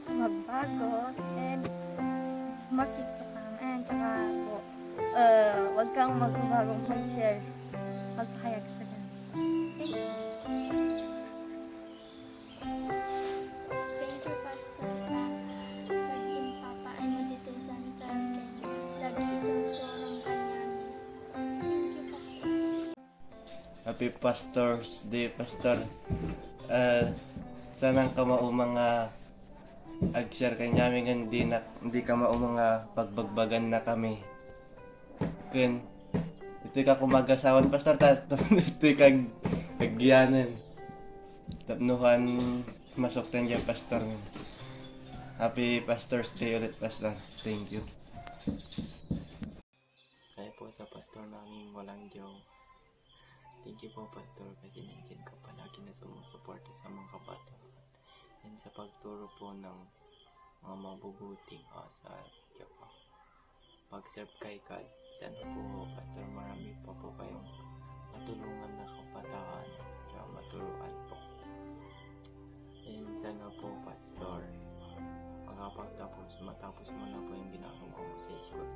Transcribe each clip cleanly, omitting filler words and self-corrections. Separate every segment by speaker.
Speaker 1: magbago and makita ka naman. Tsaka po, wag kang magbagong mag-share. Magpahayag ka dyan. Thank you.
Speaker 2: Thank you, Pastor. Laging papaano dito sa amin. Lagi isang sorong kanya. Thank you, Pastor.
Speaker 3: Happy Pastor's Day, Pastor. Sanang ka mao mga ag-share kay namin nga hindi ka mao mga pagbagbagan na kami. Ken ito ka kumagasawan, Pastor, ito kang kagyanan. Tapnuhan masok dyan, Pastor. Happy Pastor's Day ulit, Pastor. Thank you.
Speaker 4: Kaya po sa pastor namin walang joke. Thank you po, Pastor, kasi nandiyan ka palagi na sumusuporta sa mga kabataan. Yan sa pagturo po ng mga mabubuting sa Japan. Pag-serve kay God, sana po, Pastor, marami pa po kayong matulungan na kabataan at maturuan po. And sana po, Pastor, matapos mo na po yung ginagawa mo sa school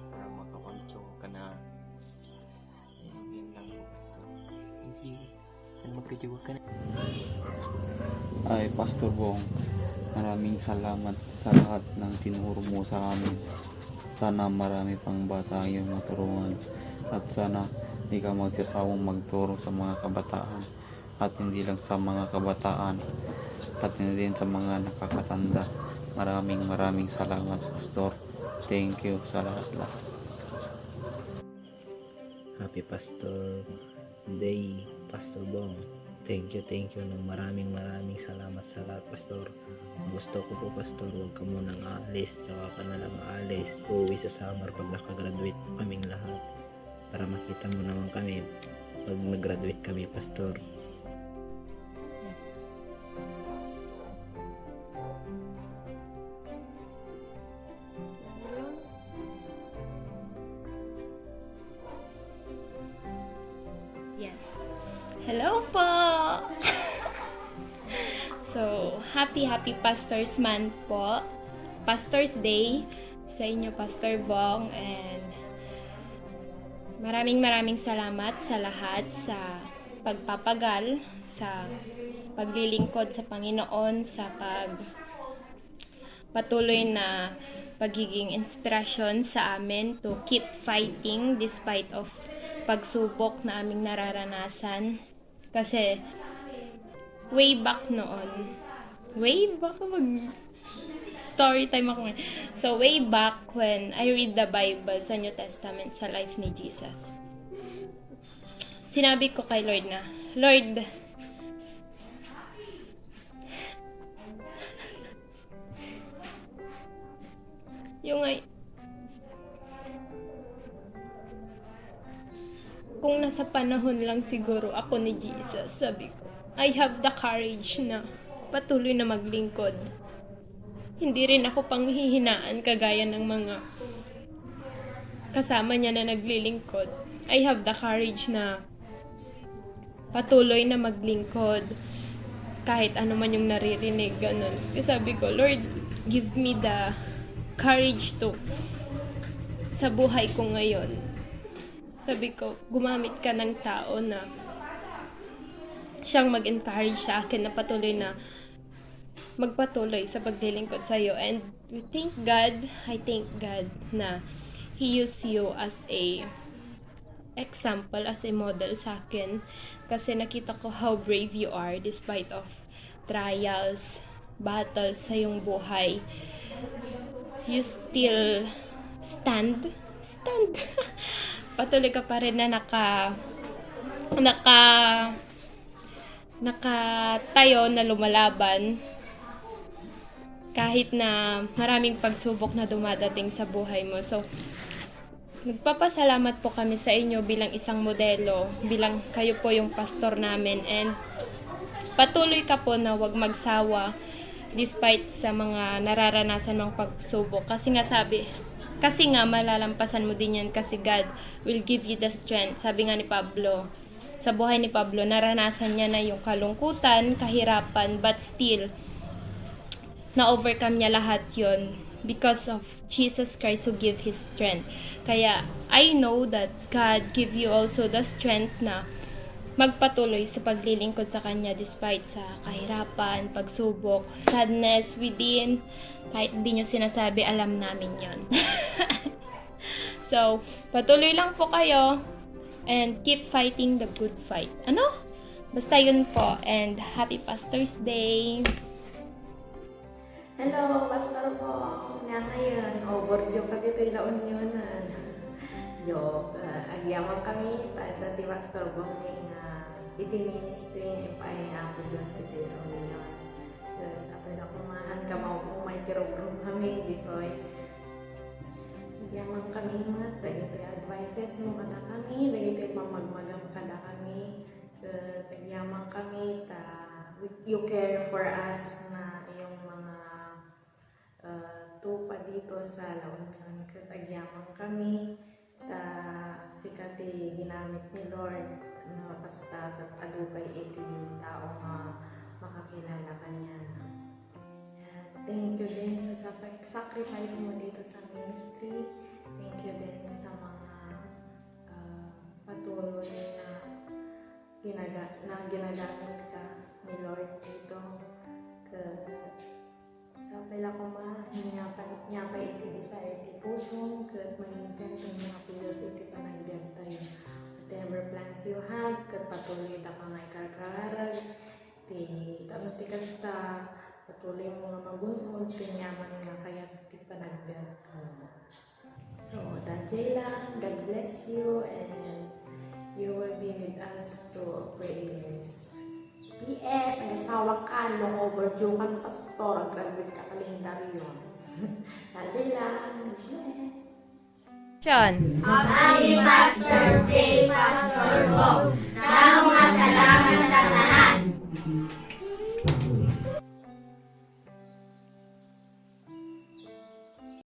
Speaker 4: para makapag-joke ka na. Yun lang po, Pastor. Thank you. And mag-joke ka na.
Speaker 5: Ay, Pastor Bong, maraming salamat sa lahat ng tinuro mo sa amin. Sana marami pang bata ang iyong maturuan at sana hindi ka magsasawang magturo sa mga kabataan at hindi lang sa mga kabataan at hindi din sa mga nakakatanda. Maraming salamat, Pastor. Thank you sa lahat-lahat.
Speaker 6: Happy Pastor Day, Pastor Bong. Thank you ng maraming salamat sa lahat, Pastor. Gusto ko po, Pastor, huwag ka munang aalis, tsaka ka na lang aalis. Uuwi sa summer pag nakagraduate kaming lahat. Para makita mo naman kami pag nag-graduate kami, Pastor.
Speaker 7: Yan. Hello po! So, happy Pastor's Month po. Pastor's Day sa inyo, Pastor Bong, and maraming salamat sa lahat sa pagpapagal, sa paglilingkod sa Panginoon, sa patuloy na pagiging inspirasyon sa amin to keep fighting despite of pagsubok na aming nararanasan. Kasi way back story time ako ngayon. So way back when I read the Bible sa New Testament, sa life ni Jesus, sinabi ko kay Lord na, Lord, kung nasa panahon lang siguro ako ni Jesus, sabi ko, I have the courage na patuloy na maglingkod. Hindi rin ako panghihinaan kagaya ng mga kasama niya na naglilingkod. I have the courage na patuloy na maglingkod kahit ano man yung naririnig, ganun. Sabi ko, Lord, give me the courage to sa buhay ko ngayon. Sabi ko, gumamit ka ng tao na siyang mag-encourage sa akin na patuloy na magpatuloy sa paglilingkod sa iyo. And I thank God na He used you as a example, as a model sa akin. Kasi nakita ko how brave you are despite of trials, battles sa iyong buhay. You still stand. Patuloy ka pa rin na nakatayo na lumalaban kahit na maraming pagsubok na dumadating sa buhay mo. So, nagpapasalamat po kami sa inyo bilang isang modelo, bilang kayo po yung pastor namin, and patuloy ka po na huwag magsawa despite sa mga nararanasan mong pagsubok. Kasi nga malalampasan mo din yan kasi God will give you the strength. Sabi nga ni Pablo, sa buhay ni Pablo, naranasan niya na yung kalungkutan, kahirapan, but still, na-overcome niya lahat yon because of Jesus Christ who give His strength. Kaya, I know that God give you also the strength na magpatuloy sa paglilingkod sa Kanya despite sa kahirapan, pagsubok, sadness within, kahit hindi nyo sinasabi, alam namin yon. So, patuloy lang po kayo and keep fighting the good fight. Ano? Basta yun po, and happy Pastor's Day!
Speaker 8: Hello, Pastor po. Nga ngayon, borjo ka dito yung launyonan. Agyaman kami, dati Pastor Bong nga iti ministry, ipay nga ako Diyos iti launyon. Sabi na kumahan ka mo may kirog-rog kami dito agyaman kami mat, dagito advices mo kada kami, dagito pamagmagam kada kami, agyaman kami, you care for us na yung mga tupa dito sa launyon. Agyaman kami, sikati ginamit ni Lord, basta adupay iti tao makakilala kanya. Thank you din sa sacrifice mo dito sa ministry. Thank you din sa mga patuloy na ginagamit ka ni Lord dito. Sabi lang ko nyapa iti sa iti puso, kat malinsan itong mga pilos iti panagbiag tayo. Whatever plans you have, kat patuloy ta ka nga ikarkararag, ti kasta, patuloy mo nga magunod, tinyaman nga kaya ti panagbiag tayo. So, dadjay lang, God bless you, and you will be with us to prayers. PS, ang asawa ka, long overdue ka, Pastor, ang graduate ka kalendaryo. Dadjay lang, God bless.
Speaker 7: Sean.
Speaker 2: Happy Pastor's Day, Pastor Bong. Salamat